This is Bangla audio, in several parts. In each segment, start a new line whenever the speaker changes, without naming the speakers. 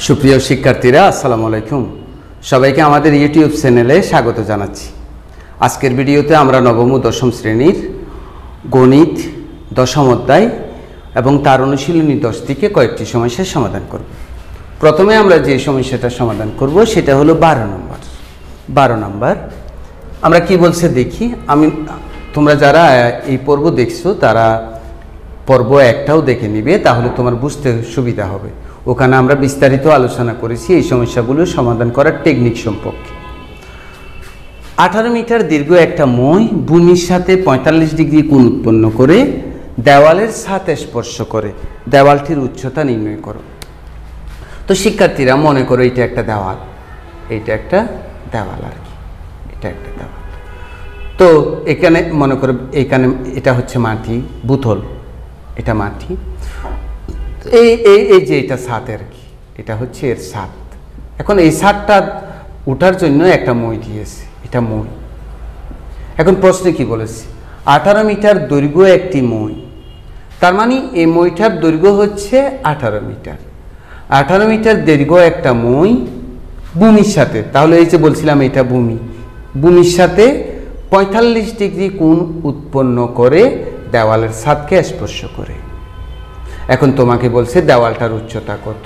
সুপ্রিয় শিক্ষার্থীরা আসসালামু আলাইকুম। সবাইকে আমাদের ইউটিউব চ্যানেলে স্বাগত জানাচ্ছি। আজকের ভিডিওতে আমরা নবম ও দশম শ্রেণীর গণিত দশম অধ্যায় এবং তার অনুশীলনী 10 থেকে কয়েকটি সমস্যার সমাধান করব। প্রথমে আমরা যে সমস্যাটা সমাধান করব সেটা হলো 12 নম্বর। আমরা কি বলছে দেখি। তোমরা যারা এই পর্ব দেখছো তারা পর্ব একটাও দেখে নিবে, তাহলে তোমার বুঝতে সুবিধা হবে। ওখানে আমরা বিস্তারিত আলোচনা করেছি এই সমস্যাগুলো সমাধান করার টেকনিক সম্পর্কে। 18 মিটার দীর্ঘ একটা মই ভূমির সাথে 45 ডিগ্রি কোণ উৎপন্ন করে দেওয়ালের সাথে স্পর্শ করে দেওয়ালটির উচ্চতা নির্ণয় করো। তো শিক্ষার্থীরা মনে করো এটা একটা দেওয়াল, এইটা একটা দেওয়াল আর কি, এটা একটা দেওয়াল। তো এখানে মনে করো এখানে এটা হচ্ছে মাটি, বুথল, এটা মাটি। এই যে এটা ছাদ আর কি, এটা হচ্ছে এর ছাদ। এখন এই ছাদটা উঠার জন্য একটা মই দিয়েছে, এটা মই। এখন প্রশ্নে কি বলেছে, 18 মিটার দৈর্ঘ্য একটি মই, তার মানে এই মইটার দৈর্ঘ্য হচ্ছে 18 মিটার। 18 মিটার দৈর্ঘ্য একটা মই ভূমির সাথে, তাহলে এই যে বলছিলাম এটা ভূমির সাথে 45 ডিগ্রি কোণ উৎপন্ন করে দেওয়ালের ছাদকে স্পর্শ করে। এখন তোমাকে বলছে দেওয়ালটার উচ্চতা কত,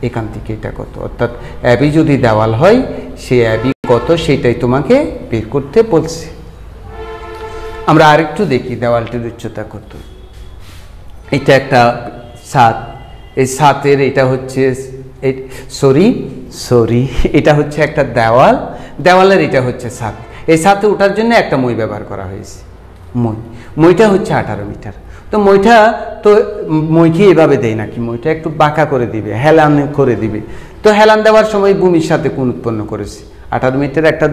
এখান থেকে এটা কত, অর্থাৎ অ্যাবি যদি দেওয়াল হয় সেই অ্যাবি কত সেটাই তোমাকে বের করতে বলছে। আমরা আরেকটু দেখি দেওয়ালটির উচ্চতা কত। এটা একটা ছাদ, এই ছাদের এটা হচ্ছে এটা হচ্ছে একটা দেওয়ালের এটা হচ্ছে ছাদ। এই ছাদে ওঠার জন্য একটা মই ব্যবহার করা হয়েছে। মইটা হচ্ছে 18 মিটার। তো মইকে এভাবে দেয় নাকি, মইটা একটু বাঁকা করে দিবে, হেলান করে দিবে। তো হেলান দেওয়ার সময় ভূমির সাথে কোণ উৎপন্ন করেছে। 18 মিটার একটা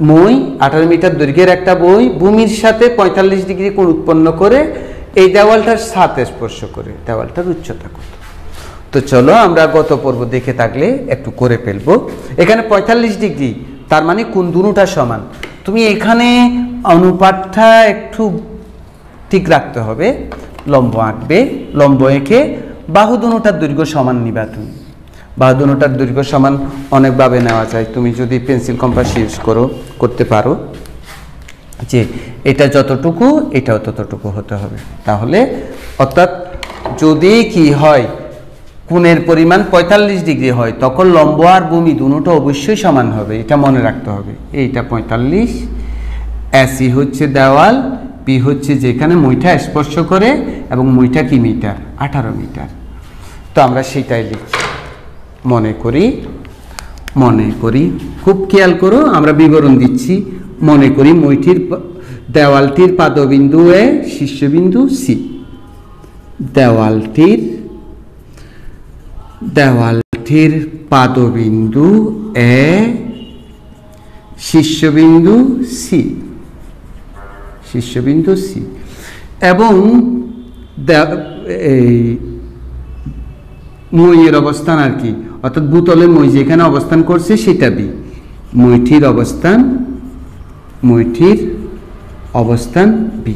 মই, 18 মিটার দৈর্ঘ্যের একটা ভূমির সাথে 45 ডিগ্রি কোণ উৎপন্ন করে এই দেওয়ালটার সাথে স্পর্শ করে দেওয়ালটার উচ্চতা কত। তো চলো আমরা গত পর্ব দেখে থাকলে একটু করে ফেলবো। এখানে 45 ডিগ্রি, তার মানে কোণ দুটোটা সমান। তুমি এখানে অনুপাতটা একটু ঠিক রাখতে হবে। লম্ব আঁকবে, লম্ব এঁকে বাহু দুটার দৈর্ঘ্য সমান নিবা। তুমি বাহু দুটার দৈর্ঘ্য সমান অনেকভাবে নেওয়া যায়। তুমি যদি পেন্সিল কম্পাস ইউজ করতে পারো, যে এটা যতটুকু এটাও ততটুকু হতে হবে। তাহলে অর্থাৎ যদি কি হয়, কোণের পরিমাণ 45 ডিগ্রি হয়, তখন লম্ব আর ভূমি দুটো অবশ্যই সমান হবে, এটা মনে রাখতে হবে। এইটা 45, এসি হচ্ছে দেওয়াল, পি হচ্ছে যেখানে মইটা স্পর্শ করে, এবং মইটা কি মিটার, 18 মিটার। তো আমরা সেটাই লিখি। মনে করি খুব খেয়াল করো, আমরা বিবরণ দিচ্ছি। মনে করি দেওয়ালটির পাদবিন্দু এ, শীর্ষবিন্দু সি। দেওয়ালটির পাদবিন্দু এ, শীর্ষবিন্দু সি, এবং মইয়ের অবস্থান আর কি, অর্থাৎ ভূতলে মই যেখানে অবস্থান করছে সেটা বি। মইটির অবস্থান বি।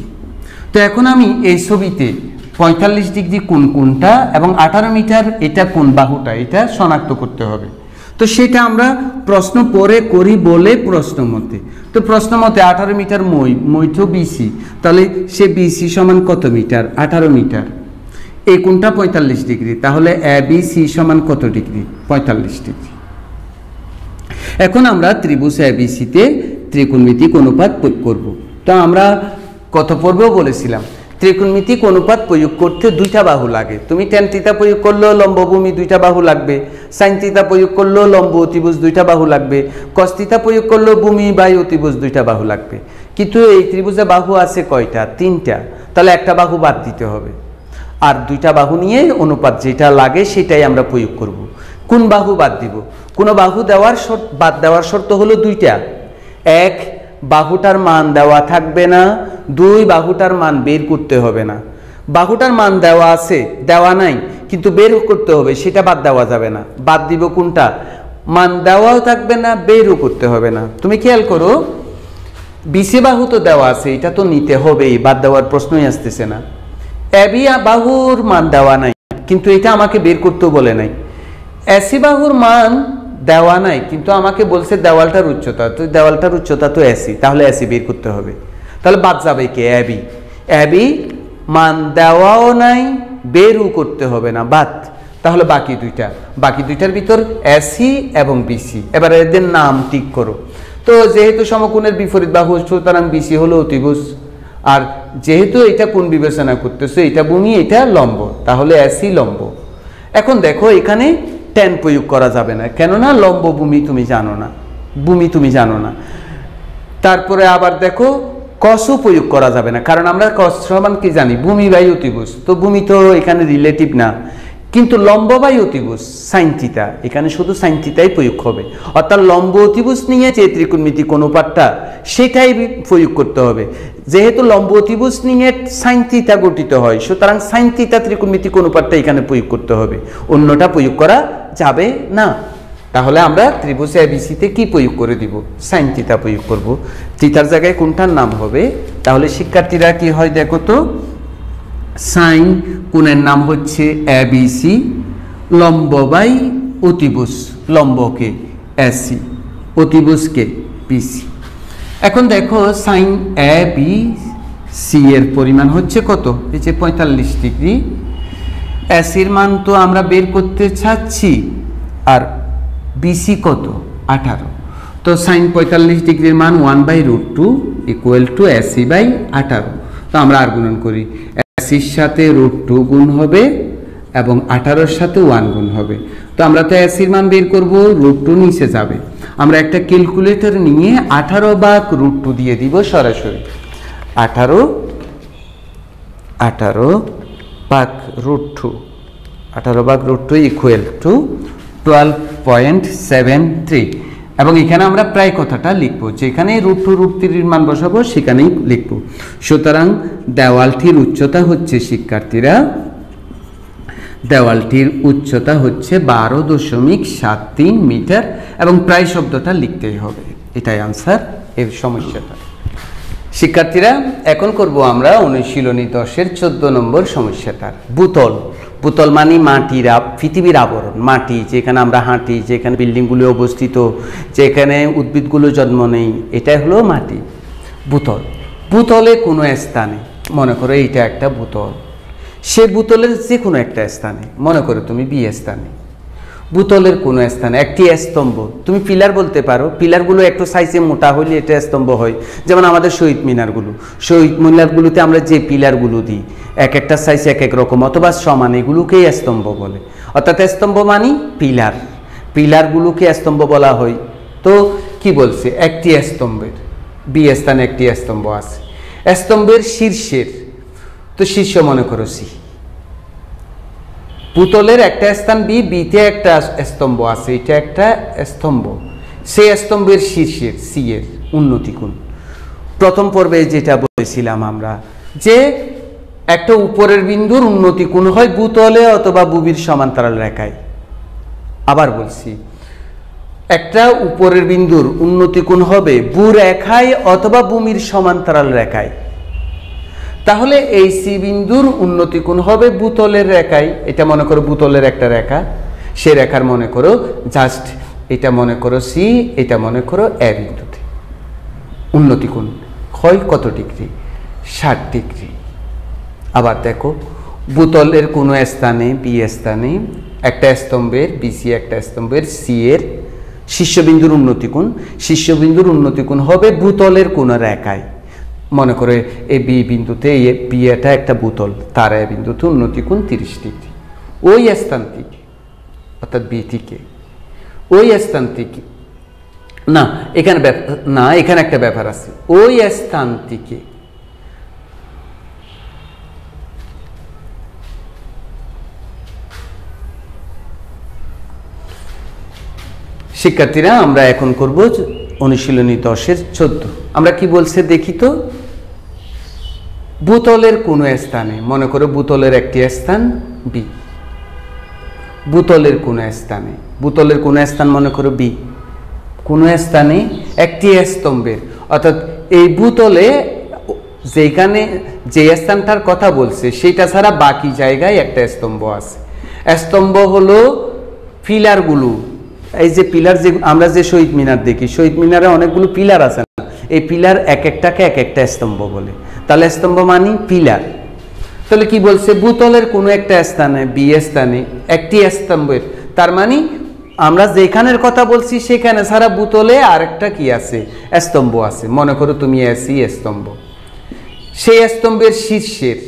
তো এখন আমি এই ছবিতে 45 ডিগ্রি কোনটা এবং 18 মিটার এটা কোন বাহুটা, এটা শনাক্ত করতে হবে। তো সেটা আমরা প্রশ্ন পরে করি বলে প্রশ্ন মতে। তো প্রশ্ন মতে 18 মিটার মইটো বিসি, তাহলে সে বিসি সমান কত মিটার, 18 মিটার। এই কোণটা 45 ডিগ্রি, তাহলে এবিসি সমান কত ডিগ্রি, 45 ডিগ্রি। এখন আমরা ত্রিভুজ এবিসিতে ত্রিকোণমিতিক অনুপাত প্রয়োগ করব। তো আমরা কত পর্বেও বলেছিলাম ত্রিকোণমিতিক অনুপাত প্রয়োগ করতে দুইটা বাহু লাগে। তুমি tan থিটা প্রয়োগ করলেও লম্ব ভূমি দুইটা বাহু লাগবে, sin থিটা প্রয়োগ করলেও লম্ব অতিভুজ দুইটা বাহু লাগবে, cos থিটা প্রয়োগ করলেও ভূমি বাই অতিভুজ দুইটা বাহু লাগবে। কিন্তু এই ত্রিভুজে বাহু আছে কয়টা, 3টা। তাহলে একটা বাহু বাদ দিতে হবে, আর দুইটা বাহু নিয়ে অনুপাত যেটা লাগে সেটাই আমরা প্রয়োগ করব। কোন বাহু বাদ দিব? কোন বাহু বাদ দেওয়ার শর্ত হলো দুইটা। এক, বাহুটার মান দেওয়া থাকবে না। 2, বাহুটার মান বের করতে হবে না। বাহুটার মান দেওয়া আছে, দেওয়া নাই, কিন্তু বের করতে হবে, সেটা বাদ দেওয়া যাবে না। বাদ দিব কোনটা? মান দেওয়াও থাকবে না, বেরও করতে হবে না। তুমি খেয়াল করো, বিসি বাহু তো দেওয়া আছে, এটা তো নিতে হবেই, বাদ দেওয়ার প্রশ্নই আসতেছে না। এবি বাহুর মান দেওয়া নাই, কিন্তু এটা আমাকে বের করতেও বলে নাই। এসি বাহুর মান দেওয়া নাই, কিন্তু আমাকে বলছে দেওয়ালটার উচ্চতা, তো দেওয়ালটার উচ্চতা তো এসি, তাহলে এসি বের করতে হবে। তাহলে বাদ যাবে কে? এবি। এবি মান দেওয়াও নাই, বেরও করতে হবে না, বাদ। তাহলে বাকি দুইটার ভিতর এসি এবং বিসি। এবার এদের নাম ঠিক করো। তো যেহেতু সমকোণের বিপরীত বাহু, সুতরাং বিসি হলো অতিভুজ। আর যেহেতু এটা কোণ বিবেচনা করতেছে, এটা ভূমি, এটা লম্ব, তাহলে এসি লম্ব। এখন দেখো এখানে টেন প্রয়োগ করা যাবে না, কেননা লম্ব ভূমি তুমি জানো না। তারপরে আবার দেখো কসও প্রয়োগ করা যাবে না, কারণ আমরা কস সমান কি জানি? ভূমি বাই অতিভুজ। তো ভূমি তো এখানে রিলেটিভ না, কিন্তু লম্ব বাই অতিভুজ সাইন থিটা, এখানে শুধু সাইন থিটাই প্রয়োগ হবে। অর্থাৎ লম্ব অতিভুজ নিয়ে যে ত্রিকোণমিতিক অনুপাতটা, সেটাই প্রয়োগ করতে হবে। যেহেতু লম্ব অতিভুজ নিয়ে সাইন থিটা গঠিত হয়, সুতরাং সাইন থিটা ত্রিকোণমিতিক অনুপাতটা এখানে প্রয়োগ করতে হবে, অন্যটা প্রয়োগ করা যাবে না। তাহলে আমরা ত্রিভুজ এবিসিতে কি প্রয়োগ করে দিব? সাইন থিটা প্রয়োগ করব। থিটার জায়গায় কোনটার নাম হবে? তাহলে শিক্ষার্থীরা কি হয় দেখো তো, সাইন কোণের নাম হচ্ছে এবিসি, লম্ব বাই অতিভুজ, লম্বকে এসি, অতিভুজকে বিসি। এখন দেখো সাইন এবিসি এর পরিমাণ হচ্ছে কত? এই যে 45 ডিগ্রি। এসির মান তো আমরা বের করতে চাচ্ছি, আর বিসি কত? 18। তো সাইন 45 ডিগ্রির মান 1/√2 ইকুয়াল টু এসি বাই 18। তো আমরা আর গুণন করি, এসির সাথে √2 গুণ হবে এবং 18-র সাথে 1 গুণ হবে। তো আমরা তো এসির মান বের করব, √2 নিচে যাবে। আমরা একটা ক্যালকুলেটর নিয়ে 18 ভাগ √2 দিয়ে দিব সরাসরি। 18 ভাগ √2 ইকুয়াল টু 12.73। এবং এখানে আমরা প্রায় কথাটা লিখবো, যেখানে √2√3 মান বসাবো সেখানেই লিখবো। সুতরাং দেওয়ালটির উচ্চতা হচ্ছে, শিক্ষার্থীরা, দেওয়ালটির উচ্চতা হচ্ছে 12.73 মিটার, এবং প্রায় শব্দটা লিখতেই হবে। এটাই আনসার এর সমস্যাটা। শিক্ষার্থীরা এখন করব আমরা অনুশীলনী 10-এর 14 নম্বর সমস্যাটা। ভূতল মানে মাটির, পৃথিবীর আবরণ, মাটি যেখানে আমরা হাঁটি, যেখানে বিল্ডিংগুলো অবস্থিত, যেখানে উদ্ভিদগুলো জন্ম নেই, এটাই হলো মাটি। ভূতলে কোনো স্থানে, মনে করো এইটা একটা ভূতল, সে ভূতলের যে কোনো একটা স্থানে, মনে করো তুমি বি স্থানে, ভূতলের কোনো স্থানে একটি স্তম্ভ, তুমি পিলার বলতে পারো, পিলারগুলো একটু সাইজে মোটা হলে এটা স্তম্ভ হয়। যেমন আমাদের শহীদ মিনারগুলোতে আমরা যে পিলারগুলো দিই, এক একটা সাইজ এক এক রকম অথবা সমান, এগুলোকেই স্তম্ভ বলে। অর্থাৎ স্তম্ভ মানে পিলারগুলোকে স্তম্ভ বলা হয়। তো কি বলছে? একটি স্তম্ভের, বি স্থানে একটি স্তম্ভ আছে, স্তম্ভের শীর্ষের, তো শীর্ষ মনে করো সি। ভূতলের একটা স্থান বি, বিতে একটা স্তম্ভ আছে, এটা একটা স্তম্ভ, সেই স্তম্ভের শীর্ষের সি এর উন্নতি কোণ। প্রথম পর্বে যেটা বলেছিলাম আমরা, যে একটা উপরের বিন্দুর উন্নতি কোণ হয় ভূতলে অথবা ভূমির সমান্তরাল রেখায়। আবার বলছি, একটা উপরের বিন্দুর উন্নতি কোণ হবে ভূরেখায় অথবা ভূমির সমান্তরাল রেখায়। তাহলে এই সি বিন্দুর উন্নতি কোণ হবে ভূতলের রেখায়। এটা মনে করো ভূতলের একটা রেখা, সে রেখার মনে করো জাস্ট এটা মনে করো সি, এটা মনে করো এ বিন্দুতে উন্নতি কোণ হয় কত ডিগ্রি? 60 ডিগ্রি। আবার দেখো ভূতলের কোনো স্থানে, বি স্থানে একটা স্তম্ভের, বিসি একটা স্তম্ভের সি এর শীর্ষবিন্দুর উন্নতি কোণ হবে ভূতলের কোনো রেখায়। মনে করে এই বি বিন্দুতে, বি এটা একটা ভূতল, তার এ বিন্দুতে উন্নতি কোণ 30 ডিগ্রি। ওই স্থান থেকে, অর্থাৎ বি থেকে ওই স্থান থেকে, এখানে একটা ব্যাপার আছে, ওই স্থান থেকে শিক্ষার্থীরা আমরা এখন করব অনুশীলনী 10-এর 14। আমরা কি বলছে দেখি তো। ভূতলের কোনো স্থানে, মনে করো ভূতলের একটি স্থান বি, ভূতলের কোনো স্থান মনে করো বি, কোনো স্থানে একটি স্তম্ভের, অর্থাৎ এই ভূতলে যেখানে যে স্থানটার কথা বলছে সেটা ছাড়া বাকি জায়গায় একটা স্তম্ভ আছে। স্তম্ভ হলো পিলারগুলো, এই যে পিলার, যে আমরা যে শহীদ মিনার দেখি, শহীদ মিনারে অনেকগুলো পিলার আছে না, এই পিলার এক একটাকে এক একটা স্তম্ভ বলে। তাহলে স্তম্ভ মানে পিলার। তাহলে কি বলছে, ভূতলের কোনো একটা স্থানে, বি স্থানে একটি স্তম্ভের, তার মানে আমরা যেখানের কথা বলছি সেখানে সারা ভূতলে আরেকটা কি আছে, স্তম্ভ আছে। মনে করো তুমি এসি স্তম্ভ, সেই স্তম্ভের শীর্ষের,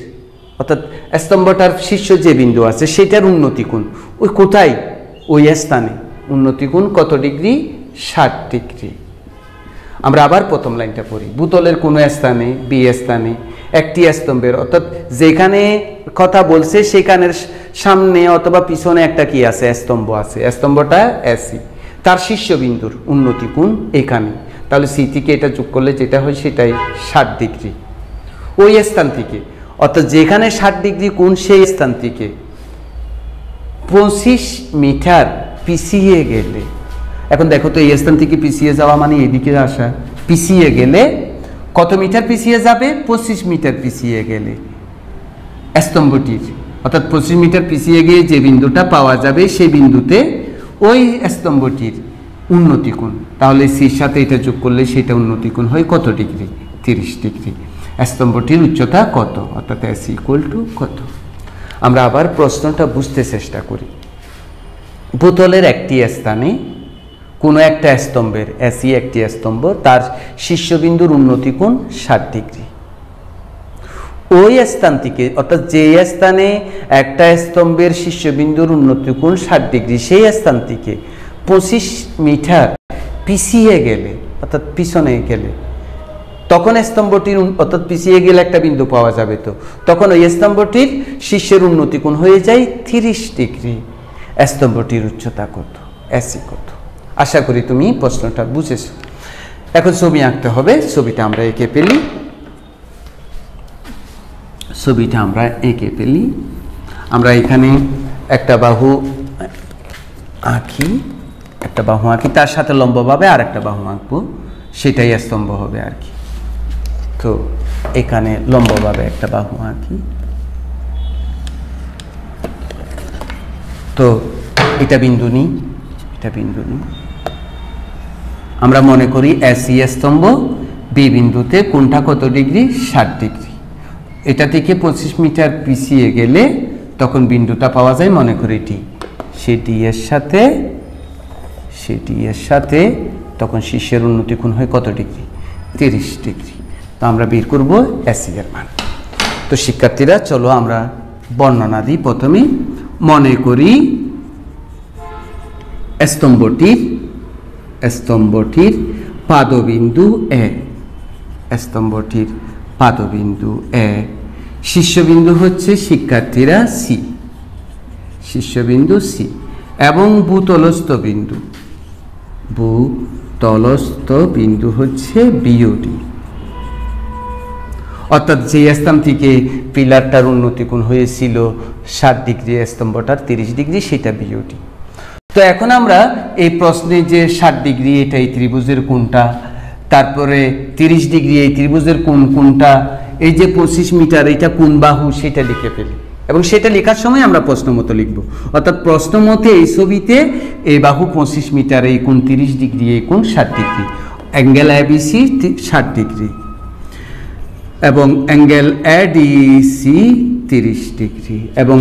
অর্থাৎ স্তম্ভটার শীর্ষ যে বিন্দু আছে সেটার উন্নতি কোণ ওই কোথায়, ওই স্থানে উন্নতি কোণ কত ডিগ্রি, 60 ডিগ্রি। আমরা আবার প্রথম লাইনটা পড়ি, ভূতলের কোনো স্থানে, বি স্থানে একটি স্তম্ভের, অর্থাৎ যেখানে কথা বলছে সেখানের সামনে অথবা পিছনে একটা কি আছে, স্তম্ভ আছে, স্তম্ভটা এসি, তার শীর্ষবিন্দুর উন্নতি কোণ এখানে। তাহলে সি থেকে এটা যোগ করলে যেটা হয় সেটাই 60 ডিগ্রি ওই স্থান থেকে, অর্থাৎ যেখানে 60 ডিগ্রি কোণ সেই স্থান থেকে 25 মিটার পিছিয়ে গেলে, এখন দেখো তো এই স্থান থেকে পিছিয়ে যাওয়া মানে এদিকে আসা, পিছিয়ে গেলে কত মিটার পিছিয়ে যাবে, 25 মিটার পিছিয়ে গেলে স্তম্ভটির, অর্থাৎ 25 মিটার পিছিয়ে গিয়ে যে বিন্দুটা পাওয়া যাবে সেই বিন্দুতে ওই স্তম্ভটির উন্নতি কোণ, তাহলে সির সাথে এটা যোগ করলে সেটা উন্নতি কোণ হয় কত ডিগ্রি, 30 ডিগ্রি। স্তম্ভটির উচ্চতা কত, অর্থাৎ এস ইকুয়াল টু কত। আমরা আবার প্রশ্নটা বুঝতে চেষ্টা করি। ভূতলের একটি স্থানে কোনো একটা স্তম্ভের, এসি একটি স্তম্ভ, তার শীর্ষবিন্দুর উন্নতি কোণ 60 ডিগ্রি। ওই স্থান থেকে, অর্থাৎ যে স্থানে একটা স্তম্ভের শীর্ষবিন্দুর উন্নতি কোণ 60 ডিগ্রি, সেই স্থান থেকে 25 মিটার পিছিয়ে গেলে, অর্থাৎ পিছনে গেলে, তখন স্তম্ভটির, অর্থাৎ পিছিয়ে গেলে একটা বিন্দু পাওয়া যাবে, তো তখন ওই স্তম্ভটির শীর্ষের উন্নতি কোণ হয়ে যায় 30 ডিগ্রি। স্তম্ভটির উচ্চতা কত, এসি কত। আশা করি তুমি প্রশ্নটা বুঝেছো। এখন ছবি আঁকতে হবে, ছবিটা আমরা এঁকে ফেলি, ছবিটা আমরা এঁকে ফেলি। আমরা এখানে একটা বাহু আঁকি, একটা বাহু আঁকি, তার সাথে লম্বভাবে আর একটা বাহু আঁকবো, সেটাই স্তম্ভ হবে আর কি। তো এখানে লম্বভাবে একটা বাহু আঁকি, তো এটা বিন্দু নিই, এটা বিন্দু নিই। আমরা মনে করি এসি স্তম্ভ, বি বিন্দুতে কোণটা কত ডিগ্রি, 60 ডিগ্রি। এটা থেকে 25 মিটার পিছিয়ে গেলে তখন বিন্দুটা পাওয়া যায়, মনে করি ডি, সে ডি এর সাথে, সে ডি এর সাথে তখন শীর্ষের উন্নতি কোণ হয় কত ডিগ্রি, 30 ডিগ্রি। তো আমরা বের করব এসি এর মান। তো শিক্ষার্থীরা চলো আমরা বর্ণনা দিই। প্রথমে মনে করি স্তম্ভটির পাদবিন্দু এ, স্তম্ভটির পাদবিন্দু এ, শীর্ষবিন্দু হচ্ছে শিক্ষার্থীরা সি, শীর্ষবিন্দু সি, এবং ভূতলস্থ বিন্দু, ভূতলস্থ বিন্দু হচ্ছে বিওডি, অর্থাৎ যে স্থান থেকে পিলারটার উন্নতি কোণ হয়েছিল 60 ডিগ্রি, স্তম্ভটার 30 ডিগ্রি, সেটা বিওডি। তো এখন আমরা এই প্রশ্নে যে 60 ডিগ্রি এটা এই ত্রিভুজের কোণটা, তারপরে 30 ডিগ্রি এই ত্রিভুজের কোণ কোনটা, এই যে 25 মিটার এটা কোন বাহু, সেটা লিখে ফেলি, এবং সেটা লেখার সময় আমরা প্রশ্ন মতো লিখব। অর্থাৎ প্রশ্ন মতে এই ছবিতে এই বাহু 25 মিটার, এই কোণ 30 ডিগ্রি, এই কোণ 60 ডিগ্রি, অ্যাঙ্গেল এবিসি 60 ডিগ্রি এবং অ্যাঙ্গেল এডিসি 30 ডিগ্রি এবং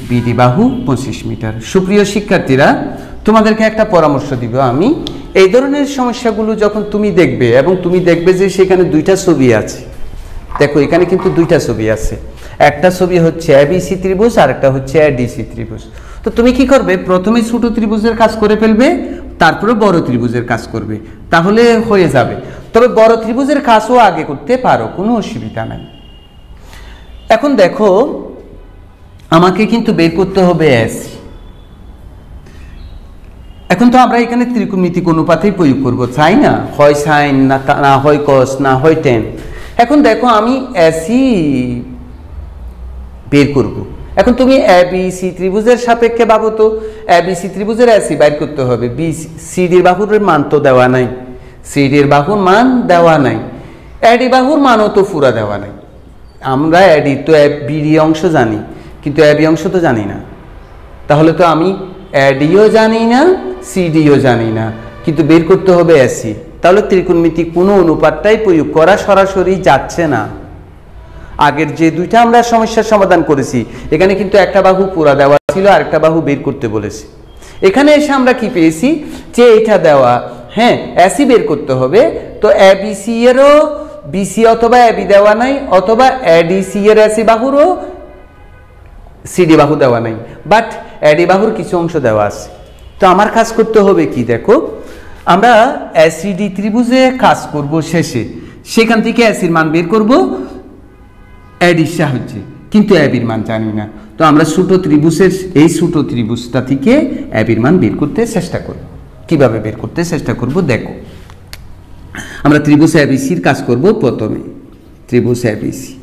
বিডি বাহু 25 মিটার। সুপ্রিয় শিক্ষার্থীরা, তোমাদেরকে একটা পরামর্শ দিব আমি। এই ধরনের সমস্যাগুলো যখন তুমি দেখবে এবং তুমি দেখবে যে সেখানে দুইটা ছবি আছে, দেখো এখানে কিন্তু দুইটা ছবি আছে, একটা ছবি হচ্ছে এবিসি ত্রিভুজ আর একটা হচ্ছে এডিসি ত্রিভুজ। তো তুমি কি করবে, প্রথমে ছোট ত্রিভুজের কাজ করে ফেলবে, তারপরে বড় ত্রিভুজের কাজ করবে, তাহলে হয়ে যাবে। তবে বড় ত্রিভুজের কাজও আগে করতে পারো, কোনো অসুবিধা নাই। এখন দেখো আমাকে কিন্তু বের করতে হবে এসি। এখন তো আমরা এখানে ত্রিকোণমিতিক অনুপাতেই প্রয়োগ করব, চাই না, হয় সাইন না হয় কস না হয় টেন। এখন দেখো আমি এসি বের করব। এখন তুমি এবিসি ত্রিভুজের সাপেক্ষে ভাবো তো, এবিসি ত্রিভুজের এসি বের করতে হবে, বি সিডির বাহুর মান তো দেওয়া নাই, সিডির বাহুর মান দেওয়া নাই, এডি বাহুর মানও তো পুরা দেওয়া নাই। আমরা এডি তো বিডি অংশ জানি, কিন্তু এবি অংশ তো জানি না। তাহলে তো আমি এডিও জানি না, সিডিও জানি না, কিন্তু বের করতে হবে এসি। তাহলে ত্রিকোণমিতিক কোনো অনুপাতটাই প্রয়োগ করা সরাসরি যাচ্ছে না। আগের যে দুইটা আমরা সমস্যার সমাধান করেছি, এখানে কিন্তু একটা বাহু পুরা দেওয়া ছিল, আরেকটা বাহু বের করতে বলেছি। এখানে এসে আমরা কি পেয়েছি, যে এটা দেওয়া, হ্যাঁ এসি বের করতে হবে। তো এবিসি এরও বিসি অথবা এবি দেওয়া নাই, অথবা এডিসি এর এসি বাহুরও সিডি বাহু দেওয়া নাই, বাট এডি বাহুর কিছু অংশ দেওয়া আছে। তো আমার কাজ করতে হবে কি, দেখো আমরা এসিডি ত্রিভুজে কাজ করব শেষে, সেখান থেকে এসির মান বের করব এডির সাহায্যে, কিন্তু এবির মান জানি না। তো আমরা ছোট ত্রিভুজের এই ছোট ত্রিভুজটা থেকে এবির মান বের করতে চেষ্টা করব। কিভাবে বের করতে চেষ্টা করব, দেখো আমরা ত্রিভুজ এবিসির কাজ করব। প্রথমে ত্রিভুজ এবিসি,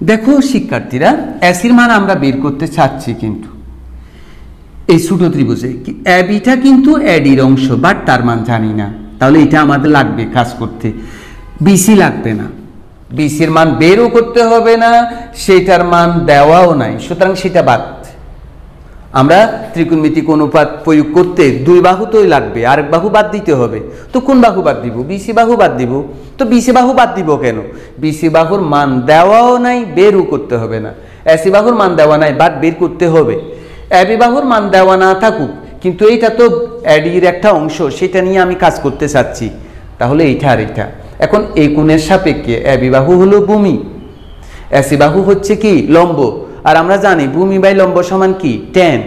দেখো শিক্ষার্থীরা এসির মান আমরা বের করতে চাচ্ছি, কিন্তু এই ছোট ত্রিভুজে এবিটা কিন্তু এডির অংশ, বাট তার মান জানি না। তাহলে এটা আমাদের লাগবে কাজ করতে, বিসি লাগবে না, বিসির মান বেরও করতে হবে না, সেটার মান দেওয়াও নাই, সুতরাং সেটা বাদ। আমরা ত্রিকোণমিতিক অনুপাত প্রয়োগ করতে দুই বাহু তোই লাগবে, আরেক বাহু বাদ দিতে হবে। তো কোন বাহু বাদ দিব, বিসি বাহু বাদ দিব। তো বিসি বাহু বাদ দিব কেন, বিসি বাহুর মান দেওয়াও নাই, বেরও করতে হবে না। এসি বাহুর মান দেওয়া নাই, বাট বের করতে হবে। এবি বাহুর মান দেওয়া না থাকুক, কিন্তু এইটা তো এডির একটা অংশ, সেটা নিয়ে আমি কাজ করতে চাচ্ছি। তাহলে এইটা আর এইটা, এখন এই কোণের সাপেক্ষে এবি বাহু হলো ভূমি, এসি বাহু হচ্ছে কি লম্ব, আর আমরা জানি ভূমি বাই লম্ব সমান কি ট্যান।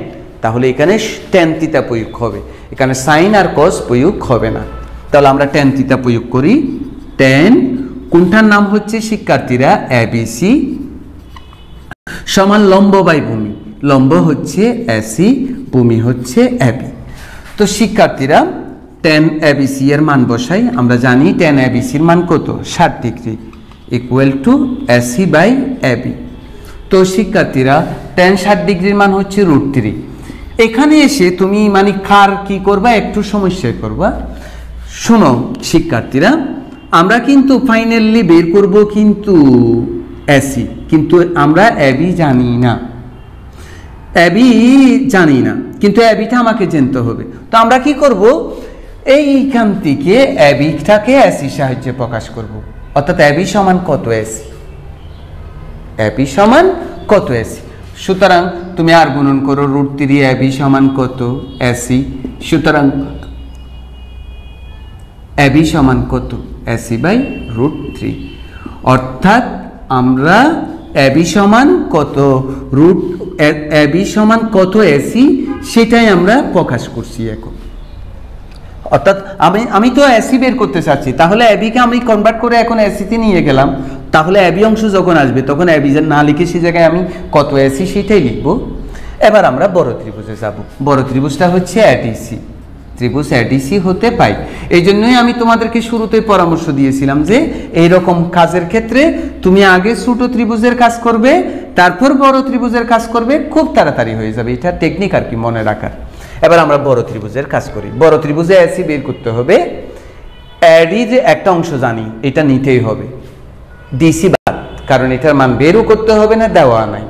তাহলে এখানে ট্যান থিটা প্রয়োগ হবে, এখানে সাইন আর কস প্রয়োগ হবে না। তাহলে আমরা ট্যান থিটা প্রয়োগ করি। ট্যান কোনটার নাম হচ্ছে শিক্ষার্থীরা এবিসি সমান লম্ব বাই ভূমি, লম্ব হচ্ছে এসি, ভূমি হচ্ছে এবি। তো শিক্ষার্থীরা ট্যান এবিসি এর মান বসাই। আমরা জানি ট্যান এবিসির মান কত, 60 degree equal to AC by AB. তো শিক্ষার্থীরা ট্যান 60 ডিগ্রির মান হচ্ছে √3। এখানে এসে তুমি মানে কার কি করবা, একটু সমস্যায় করবা। শোনো শিক্ষার্থীরা, আমরা কিন্তু ফাইনালি বের করব কিন্তু এসি, কিন্তু আমরা এবি জানি না, এবি জানি না, কিন্তু এবিটা আমাকে জানতে হবে। তো আমরা কি করব, এইখান থেকে এবিটাকে এসির সাহায্যে প্রকাশ করব, অর্থাৎ এবি সমান কত এসি, এবি সমান কত এসি। সুতরাং তুমি আর গুণন করো √3, এবি সমান কত এসি, সুতরাং এবি সমান কত এসি বাই √3। অর্থাৎ আমরা এবি সমান কত এবি সমান কত এসি সেটাই আমরা প্রকাশ করছি এখন। অর্থাৎ আমি তো এসি বের করতে চাচ্ছি, তাহলে এবিকে আমি কনভার্ট করে এখন এসিতে নিয়ে গেলাম। তাহলে এবি অংশ যখন আসবে তখন এবি না লিখে সে জায়গায় আমি কত এসি সেটাই লিখব। এবার আমরা বড় ত্রিভুজে যাব। বড় ত্রিভুজটা হচ্ছে এডিসি, ত্রিভুজ এডিসি হতে পাই। এই জন্যই আমি তোমাদেরকে শুরুতে পরামর্শ দিয়েছিলাম যে এইরকম কাজের ক্ষেত্রে তুমি আগে ছোট ত্রিভুজের কাজ করবে, তারপর বড় ত্রিভুজের কাজ করবে, খুব তাড়াতাড়ি হয়ে যাবে। এটা টেকনিক আর কি, মনে রাখার। এবার আমরা বড় ত্রিভুজের কাজ করি। বড় ত্রিভুজে এসি বের করতে হবে, এডির একটা অংশ জানি, এটা নিতেই হবে, ডিসি বাদ, কারণ এটার মান বেরও করতে হবে না, দেওয়া নাই।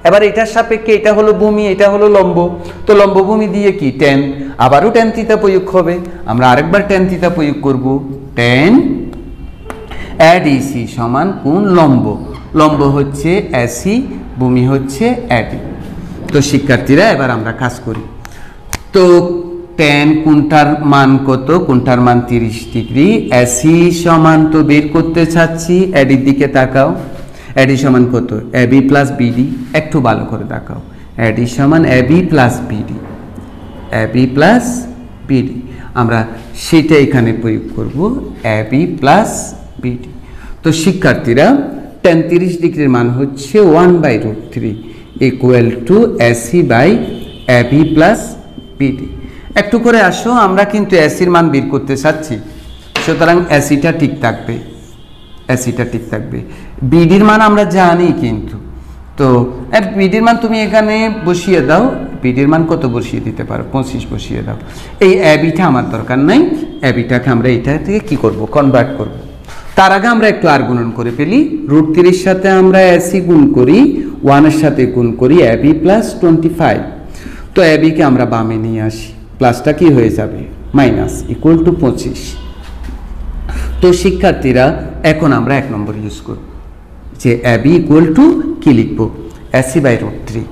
এবার এটার সাপেক্ষে এটা হলো ভূমি, এটা হলো লম্ব, তো লম্ব ভূমি দিয়ে কি ট্যান, আবারও ট্যান থিটা প্রয়োগ হবে। আমরা আরেকবার ট্যান থিটা প্রয়োগ করব, ট্যান এডিসি সমান কোন লম্ব, লম্ব হচ্ছে এসি, ভূমি হচ্ছে এডি। তো শিক্ষার্থীরা এবার আমরা কাজ করি। তো ট্যান কোনটার মান কত, কোনটার মান 30 ডিগ্রি, এসি সমান তো বের করতে চাচ্ছি, এডির দিকে তাকাও, এডি সমান কত এবি প্লাস বিডি, একটু ভালো করে দেখাও, এডি সমান AB plus BD, AB plus BD. আমরা সেটা এখানে প্রয়োগ করব, এবি প্লাস বিডি। তো শিক্ষার্থীরা ট্যান 30 ডিগ্রির মান হচ্ছে 1/√3 equal to AC by AB plus BD. একটু করে আসো, আমরা কিন্তু এসির মান বের করতে চাচ্ছি, সুতরাং এসিটা ঠিক থাকবে, এসিটা ঠিক থাকবে। বিডির মান আমরা জানি কিন্তু, তো বিডির মান তুমি এখানে বসিয়ে দাও, বিডির মান কত বসিয়ে দিতে পারো, 25 বসিয়ে দাও। এই এবিটা আমার দরকার নাই, এবিটাকে আমরা এটা থেকে কি করব, কনভার্ট করব। তার আগে আমরা একটু আর গুণন করে ফেলি। √3 সাথে আমরা এসি গুণ করি, 1 এর সাথে গুণ করি এবি প্লাস 25, তো অ্যাবিকে আমরা বামে নিয়ে আসি, প্লাসটা কি হয়ে যাবে মাইনাস, ইকুয়াল টু 25। তো শিক্ষার্থীরা এখন আমরা 1 নম্বর ইউজ করব, যে অ্যাবি ইকুয়াল টু কি লিখব, AC/√3,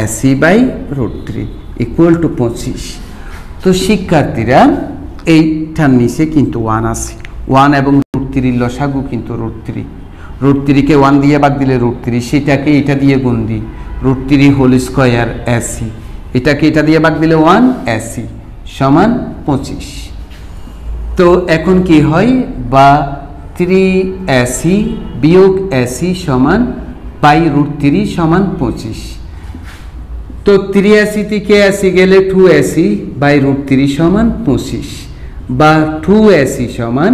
AC/√3 ইকুয়াল টু 25। তো শিক্ষার্থীরা এইটার নিচে কিন্তু 1 আছে, 1 এবং √3 লসাগু কিন্তু √3, √3কে 1 দিয়ে ভাগ দিলে √3, সেটাকে এটা দিয়ে গুণ দিই, √3 হোল স্কয়ার AC, এটাকে এটা দিয়ে ভাগ দিলে 1 AC সমান 25। তো এখন কি হয়, বা 3AC বিয়োগ AC সমান √3 সমান 25। তো 3AC থেকে AC গেলে 2AC √3 সমান 25, বা 2AC সমান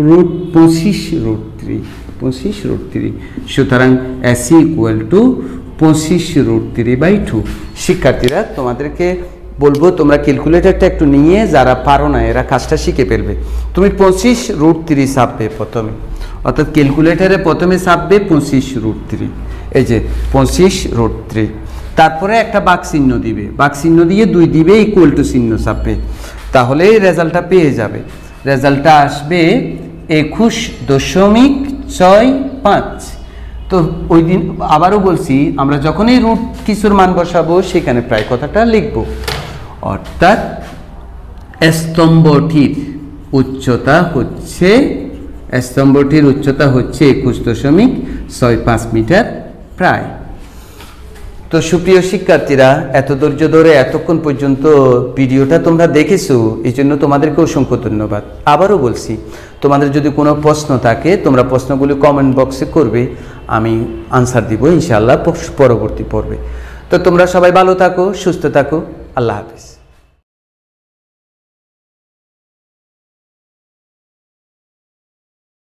√25√3। সুতরাং AC ইকুয়াল টু 25√3/2। শিক্ষার্থীরা তোমাদেরকে বলবো, তোমরা ক্যালকুলেটরটা একটু নিয়ে, যারা পারো না এরা কাজটা শিখে ফেলবে। তুমি 25√3 ছাপবে প্রথমে, অর্থাৎ ক্যালকুলেটরে প্রথমে ছাপবে 25√3, এই যে 25√3, তারপরে একটা বাক চিহ্ন দিবে, বাক চিহ্ন দিয়ে 2 দিবে, ইকুয়াল টু চিহ্ন ছাপবে, তাহলে রেজাল্টটা পেয়ে যাবে। রেজাল্টটা আসবে 21.65। তো ওই দিন আবারও বলছি, আমরা যখনই রুট কিছুর মান বসাবো সেখানে প্রায় কথাটা লিখব, অর্থাৎ স্তম্ভটির উচ্চতা হচ্ছে 21.65 মিটার প্রায়। তো সুপ্রিয় শিক্ষার্থীরা, এত ধৈর্য ধরে এতক্ষণ পর্যন্ত ভিডিওটা তোমরা দেখেছো, এই জন্য তোমাদেরকে অসংখ্য ধন্যবাদ। আবারও বলছি, তোমাদের যদি কোনো প্রশ্ন থাকে তোমরা প্রশ্নগুলি কমেন্ট বক্সে করবে, আমি আনসার দিব ইনশাআল্লাহ পরবর্তী পর্বে। তো তোমরা সবাই ভালো থাকো, সুস্থ থাকো, আল্লাহ হাফেজ।